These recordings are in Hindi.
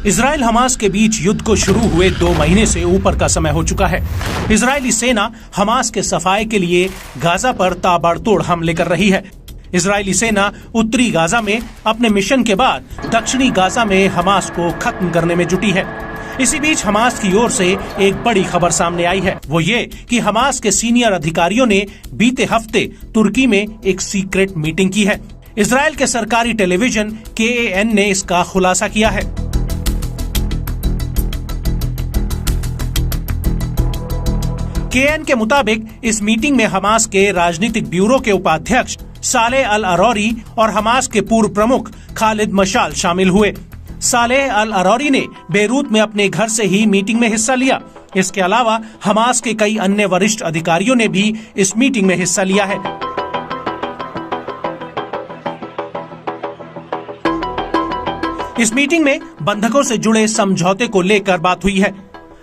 इजराइल हमास के बीच युद्ध को शुरू हुए 2 महीने से ऊपर का समय हो चुका है। इजरायली सेना हमास के सफाए के लिए गाजा पर ताबड़तोड़ हमले कर रही है। इजरायली सेना उत्तरी गाजा में अपने मिशन के बाद दक्षिणी गाजा में हमास को खत्म करने में जुटी है। इसी बीच हमास की ओर से एक बड़ी खबर सामने आई है, वो ये कि हमास के सीनियर अधिकारियों ने बीते हफ्ते तुर्की में एक सीक्रेट मीटिंग की है। इजराइल के सरकारी टेलीविजन KAN ने इसका खुलासा किया है। KAN के मुताबिक इस मीटिंग में हमास के राजनीतिक ब्यूरो के उपाध्यक्ष सालेह अल अरौरी और हमास के पूर्व प्रमुख खालिद मशाल शामिल हुए। सालेह अल अरौरी ने बेरूत में अपने घर से ही मीटिंग में हिस्सा लिया। इसके अलावा हमास के कई अन्य वरिष्ठ अधिकारियों ने भी इस मीटिंग में हिस्सा लिया है। इस मीटिंग में बंधकों से जुड़े समझौते को लेकर बात हुई है।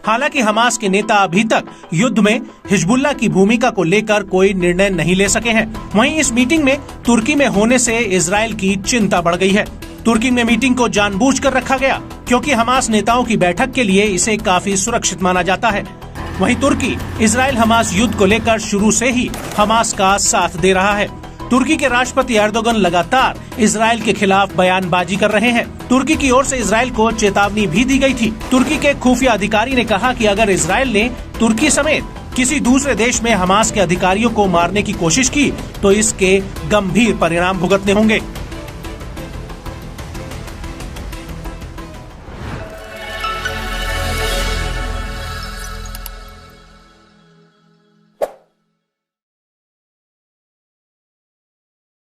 हालांकि हमास के नेता अभी तक युद्ध में हिजबुल्लाह की भूमिका को लेकर कोई निर्णय नहीं ले सके हैं। वहीं इस मीटिंग में तुर्की में होने से इजराइल की चिंता बढ़ गई है। तुर्की में मीटिंग को जानबूझकर रखा गया क्योंकि हमास नेताओं की बैठक के लिए इसे काफी सुरक्षित माना जाता है। वहीं तुर्की इजराइल हमास युद्ध को लेकर शुरू से ही हमास का साथ दे रहा है। तुर्की के राष्ट्रपति एर्दोगन लगातार इजराइल के खिलाफ बयानबाजी कर रहे हैं। तुर्की की ओर से इजराइल को चेतावनी भी दी गई थी। तुर्की के खुफिया अधिकारी ने कहा कि अगर इजराइल ने तुर्की समेत किसी दूसरे देश में हमास के अधिकारियों को मारने की कोशिश की तो इसके गंभीर परिणाम भुगतने होंगे।